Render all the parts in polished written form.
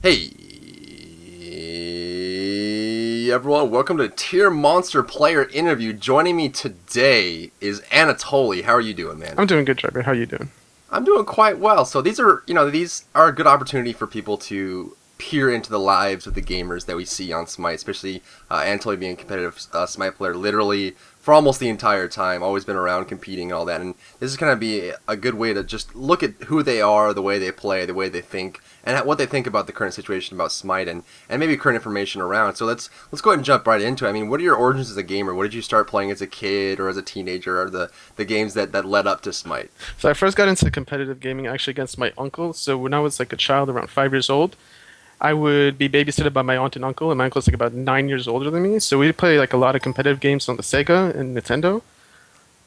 Hey everyone, welcome to Tiermonster player interview. Joining me today is AnatoLiy. How are you doing, man? I'm doing good, Trevor. How you doing? I'm doing quite well. So these are a good opportunity for people to peer into the lives of the gamers that we see on Smite, especially AnatoLiy being a competitive Smite player literally for almost the entire time, always been around competing and all that. And this is going to be a good way to just look at who they are, the way they play, the way they think, and what they think about the current situation about Smite and maybe current information around. So let's go ahead and jump right into it. I mean, what are your origins as a gamer? What did you start playing as a kid or as a teenager, or the games that led up to Smite? So I first got into competitive gaming actually against my uncle. So when I was like a child, around 5 years old, I would be babysitted by my aunt and uncle, and my uncle's like about 9 years older than me. So we'd play like a lot of competitive games on the Sega and Nintendo,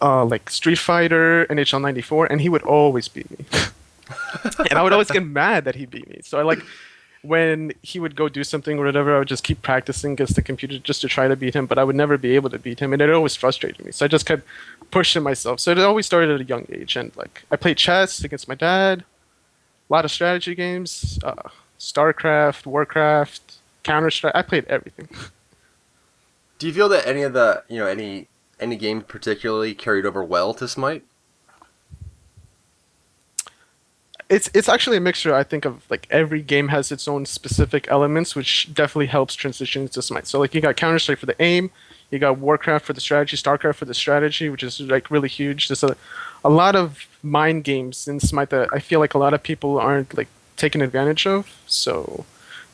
like Street Fighter, NHL '94, and he would always beat me. And I would always get mad that he beat me. So I like when he would go do something or whatever, I would just keep practicing against the computer just to try to beat him, but I would never be able to beat him, and it always frustrated me. So I just kept pushing myself. So it always started at a young age, and like I played chess against my dad, a lot of strategy games, StarCraft, Warcraft, Counter Strike. I played everything. Do you feel that any of the any game particularly carried over well to Smite? It's actually a mixture, I think, of like every game has its own specific elements, which definitely helps transition to Smite. So like you got Counter Strike for the aim, you got Warcraft for the strategy, StarCraft for the strategy, which is like really huge. There's a lot of mind games in Smite that I feel like a lot of people aren't like taken advantage of. So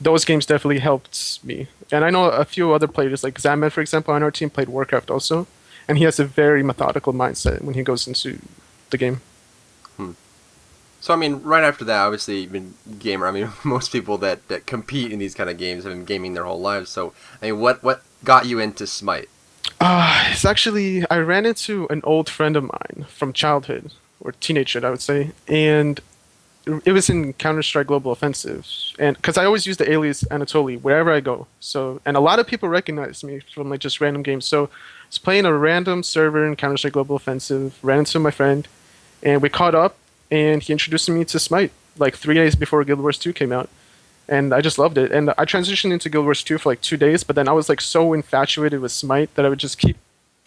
those games definitely helped me. And I know a few other players, like Zaman, for example, on our team played Warcraft also, and he has a very methodical mindset when he goes into the game. Hmm. So I mean, right after that, obviously you've been a gamer. I mean, most people that compete in these kind of games have been gaming their whole lives. So I mean, what got you into Smite? It's actually I ran into an old friend of mine from childhood or teenagehood, I would say, and it was in Counter Strike Global Offensive, and because I always use the alias AnatoLiy wherever I go. So, and a lot of people recognize me from like just random games. So, I was playing a random server in Counter Strike Global Offensive, ran into my friend, and we caught up, and he introduced me to Smite like 3 days before Guild Wars 2 came out, and I just loved it. And I transitioned into Guild Wars 2 for like 2 days, but then I was like so infatuated with Smite that I would just keep.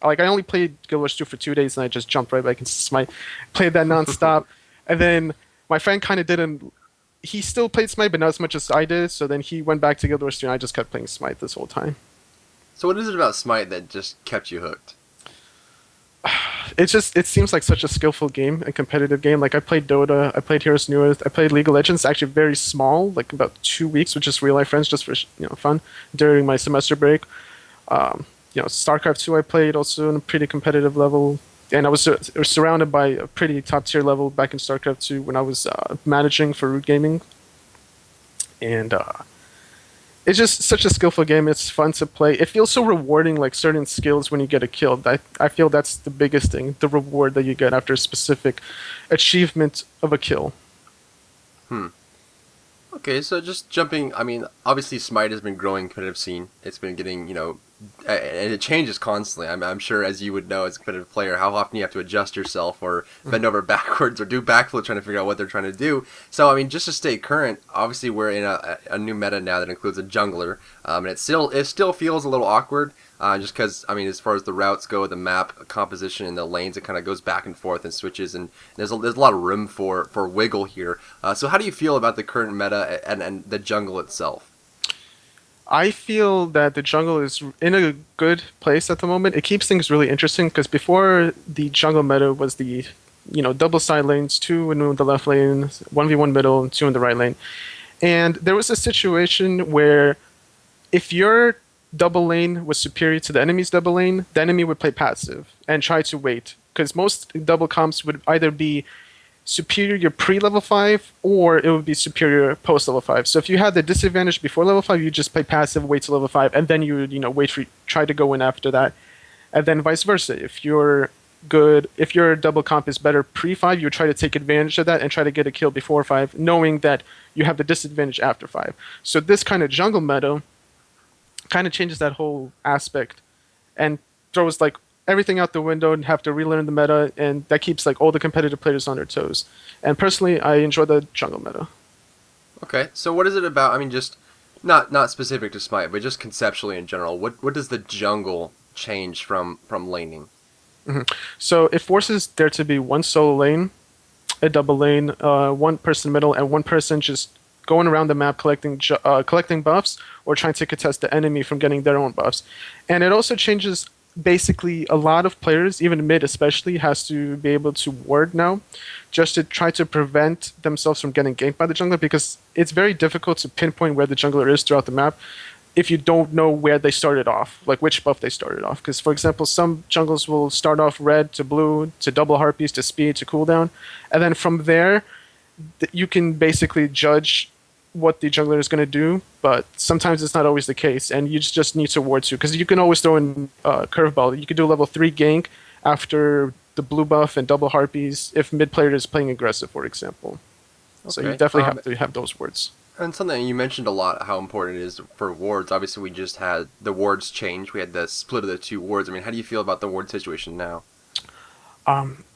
Like I only played Guild Wars 2 for 2 days, and I just jumped right back into Smite, played that nonstop, and then my friend kind of didn't. He still played Smite, but not as much as I did. So then he went back to Guild Wars 2, and I just kept playing Smite this whole time. So what is it about Smite that just kept you hooked? It seems like such a skillful game, a competitive game. Like I played Dota, I played Heroes New Earth, I played League of Legends. Actually, very small, like about 2 weeks with just real life friends, just for fun during my semester break. StarCraft 2 I played also on a pretty competitive level. And I was surrounded by a pretty top tier level back in StarCraft 2 when I was managing for Root Gaming. And it's just such a skillful game. It's fun to play. It feels so rewarding, like certain skills when you get a kill. I feel that's the biggest thing, the reward that you get after a specific achievement of a kill. Hmm. Okay, so just jumping, I mean, obviously Smite has been growing competitive scene. It's been getting, and it changes constantly. I'm sure, as you would know as a competitive player, how often you have to adjust yourself or bend over backwards or do backflip trying to figure out what they're trying to do. So, I mean, just to stay current, obviously we're in a new meta now that includes a jungler, and it still feels a little awkward. Just because, I mean, as far as the routes go, the map composition and the lanes, it kind of goes back and forth and switches, and there's a lot of room for wiggle here. So how do you feel about the current meta and the jungle itself? I feel that the jungle is in a good place at the moment. It keeps things really interesting because before the jungle meta was the, double side lanes, two in the left lane, 1v1 middle, and two in the right lane. And there was a situation where if your double lane was superior to the enemy's double lane, the enemy would play passive and try to wait. Because most double comps would either be superior pre-level 5 or it would be superior post-level 5. So if you had the disadvantage before level 5, you just play passive, wait till level 5, and then you would, wait for try to go in after that. And then vice versa. If your double comp is better pre-5, you would try to take advantage of that and try to get a kill before 5, knowing that you have the disadvantage after 5. So this kind of jungle meta kind of changes that whole aspect and throws like everything out the window and have to relearn the meta, and that keeps like all the competitive players on their toes. And personally, I enjoy the jungle meta. Okay, so what is it about? I mean, just not specific to Smite, but just conceptually in general. What does the jungle change from laning? So it forces there to be one solo lane, a double lane, one person middle, and one person just going around the map collecting buffs or trying to contest the enemy from getting their own buffs. And it also changes basically a lot of players, even mid especially, has to be able to ward now just to try to prevent themselves from getting ganked by the jungler because it's very difficult to pinpoint where the jungler is throughout the map if you don't know where they started off, like which buff they started off. Because, for example, some jungles will start off red to blue to double harpies to speed to cooldown, and then from there, you can basically judge what the jungler is going to do. But sometimes it's not always the case, and you just need to ward to. Because you can always throw in curveball. You can do level 3 gank after the blue buff and double harpies if mid player is playing aggressive, for example. So you Okay. definitely have to have those words. And something you mentioned a lot how important it is for wards. Obviously, we just had the wards change. We had the split of the two wards. I mean, how do you feel about the ward situation now?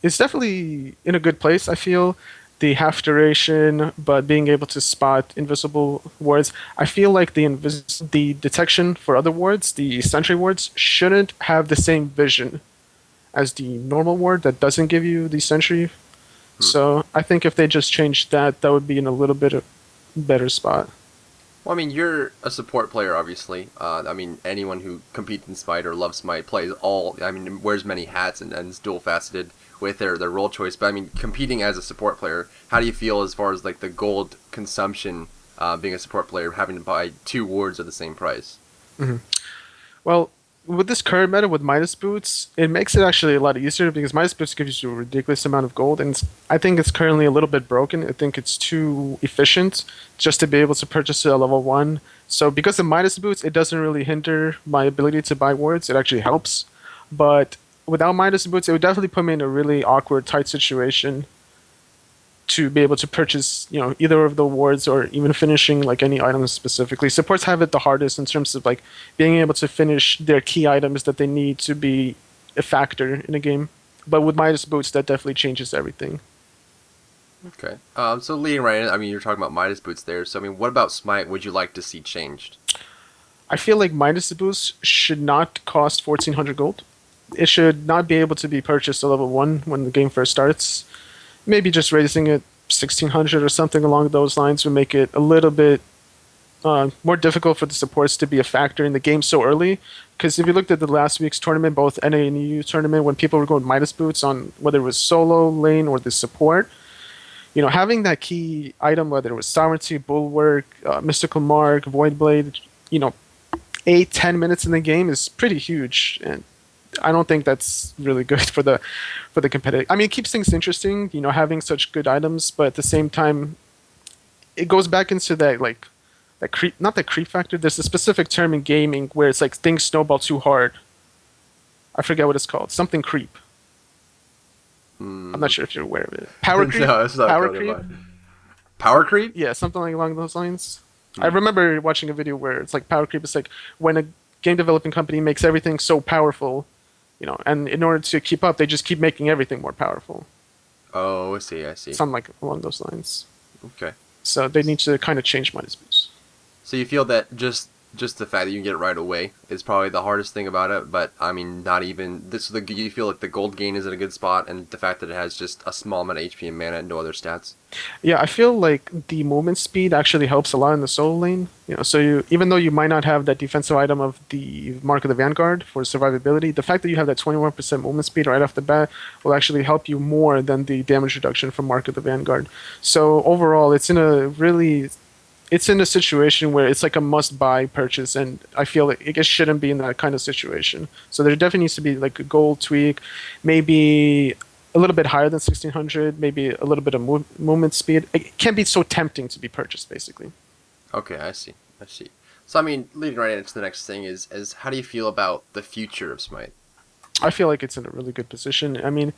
It's definitely in a good place. I feel the half duration, but being able to spot invisible wards. I feel like the detection for other wards, the sentry wards, shouldn't have the same vision as the normal ward that doesn't give you the sentry. So I think if they just changed that, that would be in a little bit of better spot. Well, I mean, you're a support player, obviously. I mean, anyone who competes in Smite or loves Smite plays all. I mean, wears many hats and is dual faceted with their role choice. But I mean, competing as a support player, how do you feel as far as like the gold consumption? Being a support player, having to buy two wards at the same price. Well, with this current meta with Midas Boots, it makes it actually a lot easier because Midas Boots gives you a ridiculous amount of gold, and I think it's currently a little bit broken. I think it's too efficient just to be able to purchase it at level 1. So because of Midas Boots, it doesn't really hinder my ability to buy wards. It actually helps. But without Midas Boots, it would definitely put me in a really awkward, tight situation to be able to purchase, either of the wards or even finishing like any items specifically. Supports have it the hardest in terms of like being able to finish their key items that they need to be a factor in a game. But with Midas Boots, that definitely changes everything. Okay. So leading right in, I mean, you're talking about Midas boots there. So I mean, what about Smite would you like to see changed? I feel like Midas Boots should not cost 1400 gold. It should not be able to be purchased at level 1 when the game first starts. Maybe just raising it 1600 or something along those lines would make it a little bit more difficult for the supports to be a factor in the game so early. Because if you looked at the last week's tournament, both NA and EU tournament, when people were going Midas Boots on whether it was solo, lane, or the support, having that key item, whether it was Sovereignty, Bulwark, Mystical Mark, Void Blade, 8-10 minutes in the game is pretty huge. And I don't think that's really good for the competitive. I mean, it keeps things interesting, having such good items, but at the same time, it goes back into that creep, not that creep factor. There's a specific term in gaming where it's like things snowball too hard. I forget what it's called. Something creep. I'm not sure if you're aware of it. Power creep. No, it's not Power coming to creep. mind. Power creep? Yeah, something like along those lines. I remember watching a video where it's like power creep. It's like when a game developing company makes everything so powerful, and in order to keep up, they just keep making everything more powerful. Oh, I see. I see. Something like along those lines. Okay. So they need to kind of change Midas Boots. So you feel that just the fact that you can get it right away is probably the hardest thing about it, but I mean, not even this. You feel like the gold gain is in a good spot, and the fact that it has just a small amount of HP and mana and no other stats. Yeah, I feel like the movement speed actually helps a lot in the solo lane. So even though you might not have that defensive item of the Mark of the Vanguard for survivability, the fact that you have that 21% movement speed right off the bat will actually help you more than the damage reduction from Mark of the Vanguard. So overall, it's in a situation where it's like a must-buy purchase, and I feel like it shouldn't be in that kind of situation. So there definitely needs to be like a gold tweak, maybe a little bit higher than 1600, maybe a little bit of movement speed. It can't be so tempting to be purchased, basically. Okay, I see. I see. So I mean, leading right into the next thing is how do you feel about the future of Smite? I feel like it's in a really good position. I mean,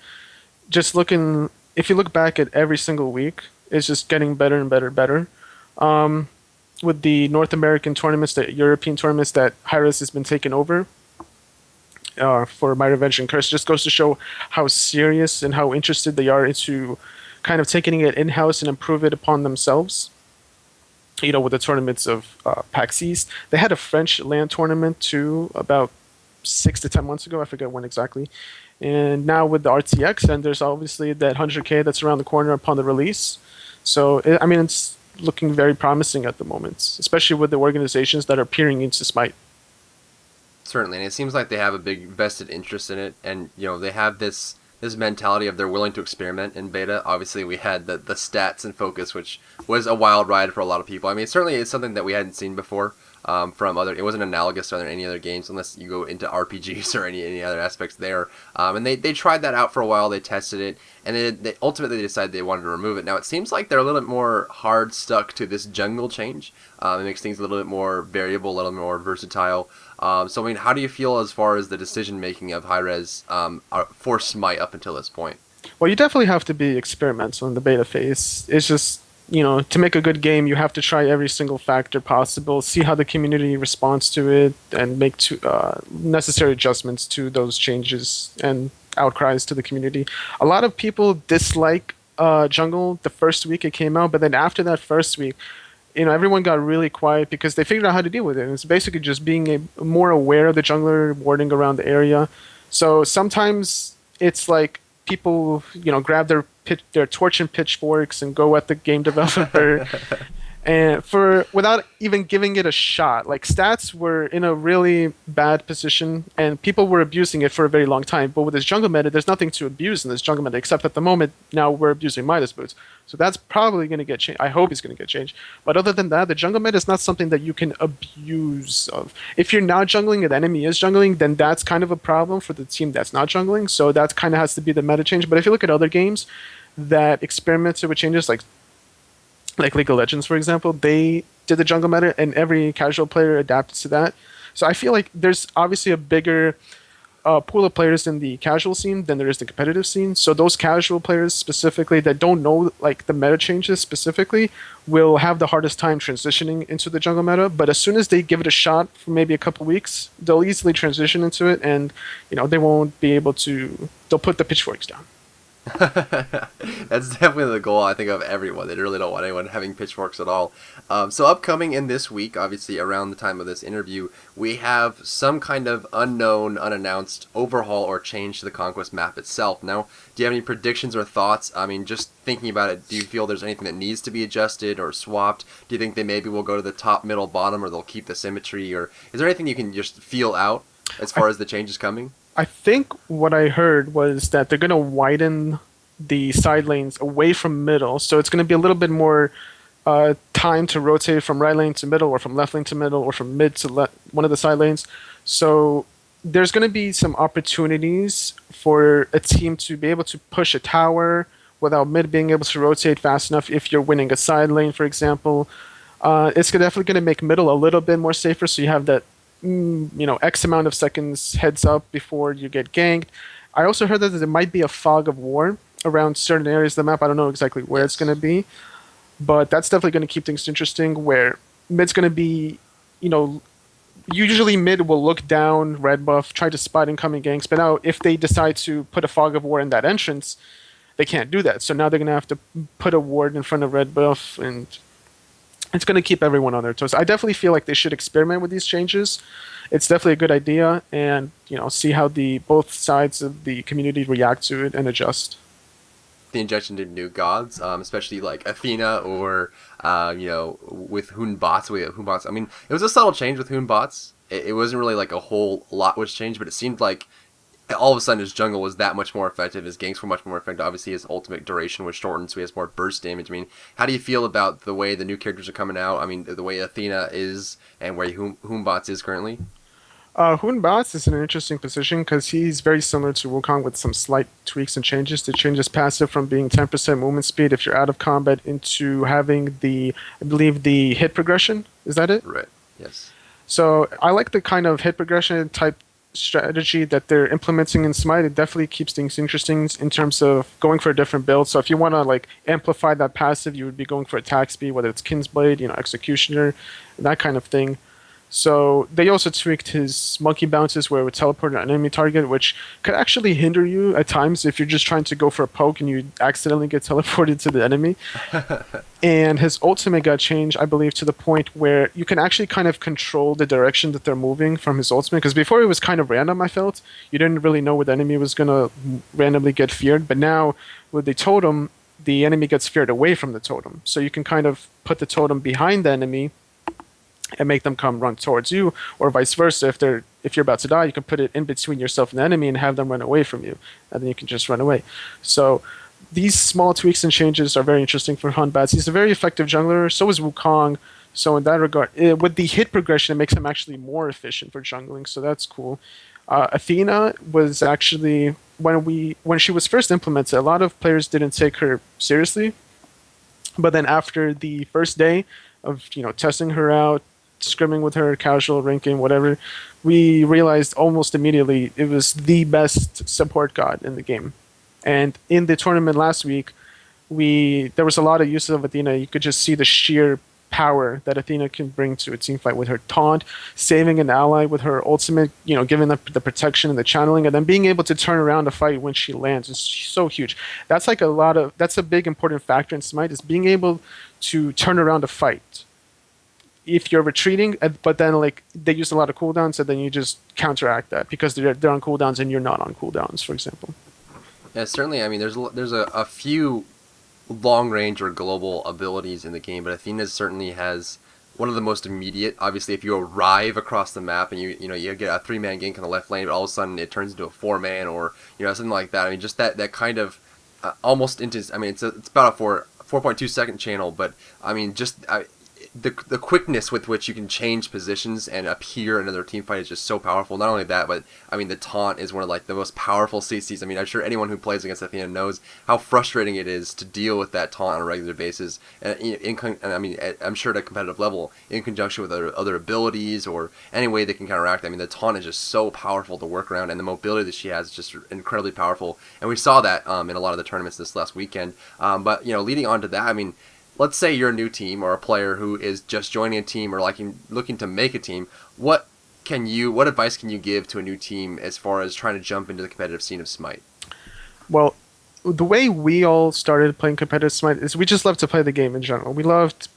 if you look back at every single week, it's just getting better and better and better. With the North American tournaments, the European tournaments that Hi-Rez has been taking over for My Revenge and Curse, just goes to show how serious and how interested they are into kind of taking it in-house and improve it upon themselves. with the tournaments of PAX East. They had a French LAN tournament too about 6 to 10 months ago. I forget when exactly. And now with the RTX, and there's obviously that 100K that's around the corner upon the release. So I mean, it's looking very promising at the moment, especially with the organizations that are peering into Smite. Certainly, and it seems like they have a big vested interest in it, and they have this mentality of they're willing to experiment in beta. Obviously, we had the stats and focus, which was a wild ride for a lot of people. I mean, certainly it's something that we hadn't seen before from other. It wasn't analogous to any other games, unless you go into RPGs or any other aspects there. And they tried that out for a while. They tested it, and they ultimately decided they wanted to remove it. Now it seems like they're a little bit more hard stuck to this jungle change. It makes things a little bit more variable, a little more versatile. So, I mean, how do you feel as far as the decision making of high-res for Smite up until this point? Well, you definitely have to be experimental in the beta phase. It's just, to make a good game, you have to try every single factor possible, see how the community responds to it, and make necessary adjustments to those changes and outcries to the community. A lot of people dislike Jungle the first week it came out, but then after that first week, everyone got really quiet because they figured out how to deal with it. And it's basically just being more aware of the jungler warding around the area. So sometimes it's like people, grab their torch and pitchforks and go at the game developer and without even giving it a shot. Like stats were in a really bad position and people were abusing it for a very long time. But with this jungle meta, there's nothing to abuse in this jungle meta except at the moment now we're abusing Midas Boots. So that's probably going to get changed. I hope it's going to get changed. But other than that, the jungle meta is not something that you can abuse of. If you're not jungling and the enemy is jungling, then that's kind of a problem for the team that's not jungling. So that kind of has to be the meta change. But if you look at other games that experimented with changes like League of Legends, for example, they did the jungle meta and every casual player adapted to that. So I feel like there's obviously a bigger pool of players in the casual scene than there is the competitive scene. So those casual players specifically that don't know like the meta changes specifically will have the hardest time transitioning into the jungle meta. But as soon as they give it a shot for maybe a couple weeks, they'll easily transition into it, and they won't be able to. They'll put the pitchforks down. That's definitely the goal, I think, of everyone. They really don't want anyone having pitchforks at all. So upcoming in this week, obviously around the time of this interview, we have some kind of unknown, unannounced overhaul or change to the Conquest map itself. Now, do you have any predictions or thoughts? I mean, just thinking about it, do you feel there's anything that needs to be adjusted or swapped? Do you think they maybe will go to the top, middle, bottom, or they'll keep the symmetry? Or is there anything you can just feel out as far as the changes coming? I think what I heard was that they're going to widen the side lanes away from middle, so it's going to be a little bit more time to rotate from right lane to middle, or from left lane to middle, or from mid to one of the side lanes. So there's going to be some opportunities for a team to be able to push a tower without mid being able to rotate fast enough if you're winning a side lane, for example. It's definitely going to make middle a little bit more safer, so you have that X amount of seconds heads up before you get ganked. I also heard that there might be a fog of war around certain areas of the map. I don't know exactly where it's going to be, but that's definitely going to keep things interesting, where mid's going to be, usually mid will look down, red buff, try to spot incoming ganks, but now if they decide to put a fog of war in that entrance, they can't do that. So now they're going to have to put a ward in front of red buff, and it's going to keep everyone on their toes. I definitely feel like they should experiment with these changes. It's definitely a good idea, and see how both sides of the community react to it and adjust. The injection of new gods, especially like Athena or with Honbatz. Honbatz. I mean, it was a subtle change with Honbatz. It wasn't really like a whole lot was changed, but it seemed like all of a sudden his jungle was that much more effective. His ganks were much more effective. Obviously, his ultimate duration was shortened, so he has more burst damage. I mean, how do you feel about the way the new characters are coming out? I mean, the way Athena is and where Honbatz is currently? Honbatz is in an interesting position because he's very similar to Wukong with some slight tweaks and changes to change his passive from being 10% movement speed if you're out of combat into having I believe, the hit progression. Is that it? Right. Yes. So I like the kind of hit progression type strategy that they're implementing in Smite. It definitely keeps things interesting in terms of going for a different build. So if you want to like amplify that passive, you would be going for attack speed, whether it's Kinsblade, Executioner, that kind of thing. So they also tweaked his monkey bounces where it would teleport an enemy target, which could actually hinder you at times if you're just trying to go for a poke and you accidentally get teleported to the enemy. And his ultimate got changed, I believe, to the point where you can actually kind of control the direction that they're moving from his ultimate. Because before it was kind of random, I felt. You didn't really know where the enemy was going to randomly get feared. But now, with the totem, the enemy gets feared away from the totem. So you can kind of put the totem behind the enemy and make them come run towards you, or vice versa. If you're about to die, you can put it in between yourself and the enemy and have them run away from you, and then you can just run away. So these small tweaks and changes are very interesting for Honbatz. He's a very effective jungler. So is Wukong. So in that regard, with the hit progression, it makes him actually more efficient for jungling. So that's cool. Athena was actually when she was first implemented, a lot of players didn't take her seriously. But then after the first day of testing her out, scrimming with her, casual ranking, whatever, we realized almost immediately it was the best support god in the game. And in the tournament last week, there was a lot of uses of Athena. You could just see the sheer power that Athena can bring to a team fight with her taunt, saving an ally with her ultimate, giving them the protection and the channeling, and then being able to turn around a fight when she lands is so huge. That's a big important factor in Smite, is being able to turn around a fight if you're retreating, but then like they use a lot of cooldowns, so then you just counteract that because they're on cooldowns and you're not on cooldowns, for example. Yeah, certainly. I mean, there's a few long range or global abilities in the game, but Athena certainly has one of the most immediate. Obviously, if you arrive across the map and you get a 3-man gank on the left lane, but all of a sudden it turns into a 4-man or something like that. I mean, just that kind of almost into. I mean, it's about a 4.2 second channel, but I mean, just the quickness with which you can change positions and appear in another team fight is just so powerful. Not only that, but I mean the taunt is one of like the most powerful CCs. I mean, I'm sure anyone who plays against Athena knows how frustrating it is to deal with that taunt on a regular basis. And I mean, I'm sure at a competitive level, in conjunction with other abilities or any way they can counteract. I mean, the taunt is just so powerful to work around, and the mobility that she has is just incredibly powerful. And we saw that in a lot of the tournaments this last weekend. But leading on to that, I mean, let's say you're a new team or a player who is just joining a team or looking to make a team. What advice can you give to a new team as far as trying to jump into the competitive scene of Smite? Well, the way we all started playing competitive Smite is we just love to play the game in general. We loved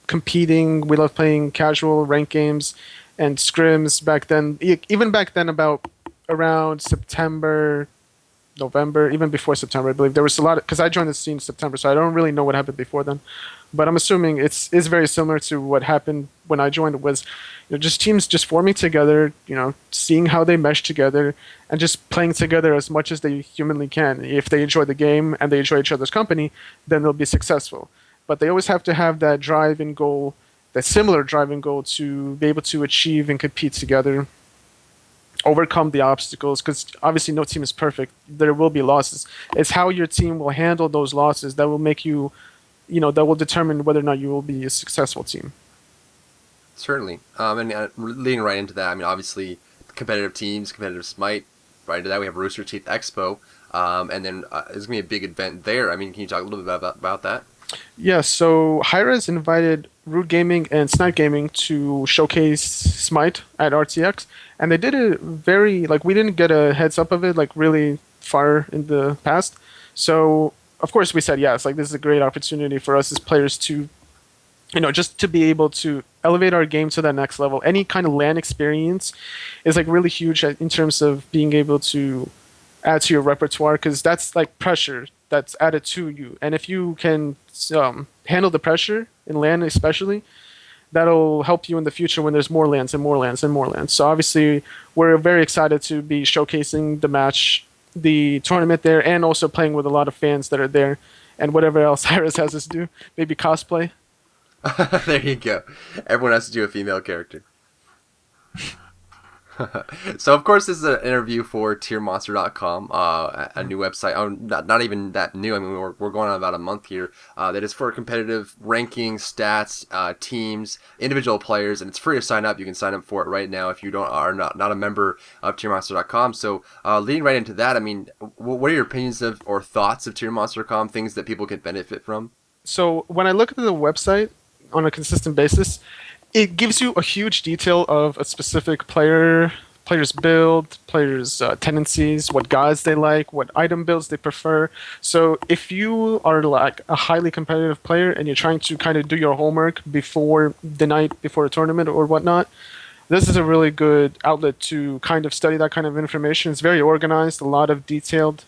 competing. We loved playing casual ranked games and scrims back then. Even back then, about around September, November, even before September, I believe there was a lot because I joined the scene in September, so I don't really know what happened before then. But I'm assuming it's very similar to what happened when I joined. It was just teams just forming together, seeing how they mesh together, and just playing together as much as they humanly can. If they enjoy the game and they enjoy each other's company, then they'll be successful. But they always have to have that drive and goal, that similar drive and goal to be able to achieve and compete together, overcome the obstacles, because obviously no team is perfect. There will be losses. It's how your team will handle those losses that will make you, that will determine whether or not you will be a successful team. Certainly. And leading right into that, I mean, obviously, competitive teams, competitive Smite. Right into that, we have Rooster Teeth Expo, and then there's gonna be a big event there. I mean, can you talk a little bit about that? Yeah, so Hyra's invited Root Gaming and Snipe Gaming to showcase Smite at RTX, and they did it we didn't get a heads up of it really far in the past. So of course we said yes, this is a great opportunity for us as players to, just to be able to elevate our game to that next level. Any kind of LAN experience is really huge in terms of being able to add to your repertoire, because that's pressure that's added to you. And if you can handle the pressure in LAN especially, that'll help you in the future when there's more LANs and more LANs and more LANs. So obviously we're very excited to be showcasing the tournament there, and also playing with a lot of fans that are there, and whatever else Iris has us do, maybe cosplay. There you go. Everyone has to do a female character. So of course this is an interview for Tiermonster.com, a new website. Oh, not even that new. I mean, we're going on about a month here. That is for competitive ranking, stats, teams, individual players, and it's free to sign up. You can sign up for it right now if you are not a member of Tiermonster.com. So leading right into that, I mean, what are your opinions of or thoughts of Tiermonster.com? Things that people can benefit from? So when I look at the website on a consistent basis, it gives you a huge detail of a specific player's build, player's tendencies, what gods they like, what item builds they prefer. So if you are like a highly competitive player and you're trying to kind of do your homework before the night before a tournament or whatnot, this is a really good outlet to kind of study that kind of information. It's very organized, a lot of detailed.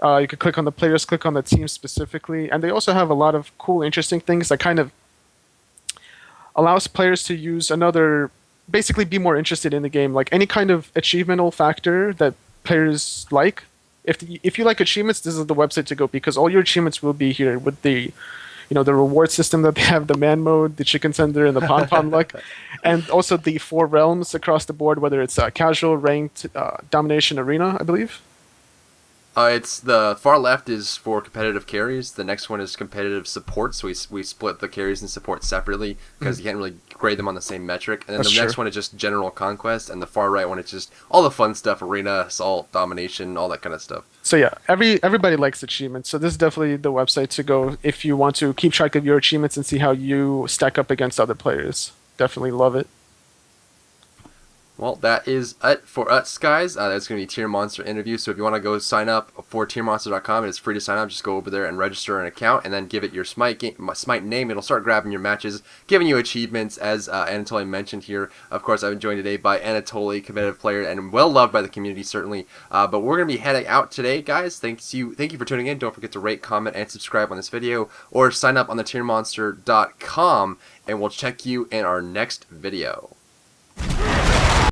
You could click on the players, click on the team specifically, and they also have a lot of cool, interesting things that kind of allows players to use another, basically be more interested in the game, like any kind of achievemental factor that players like. If you like achievements, this is the website to go because all your achievements will be here with the, the reward system that they have, the man mode, the chicken tender, and the pom pom luck, and also the 4 realms across the board, whether it's casual, ranked, domination, arena, I believe. It's the far left is for competitive carries. The next one is competitive support. So we split the carries and support separately because you can't really grade them on the same metric. And then That's the next true. one is just general conquest, and the far right one is just all the fun stuff: arena, assault, domination, all that kind of stuff. So yeah, everybody likes achievements. So this is definitely the website to go if you want to keep track of your achievements and see how you stack up against other players. Definitely love it. Well, that is it for us, guys. That's going to be Tiermonster interview. So if you want to go sign up for tiermonster.com, it's free to sign up. Just go over there and register an account, and then give it your Smite name. It'll start grabbing your matches, giving you achievements, as AnatoLiy mentioned here. Of course, I've been joined today by AnatoLiy, competitive player, and well loved by the community, certainly. But we're going to be heading out today, guys. Thank you for tuning in. Don't forget to rate, comment, and subscribe on this video, or sign up on the tiermonster.com, and we'll check you in our next video.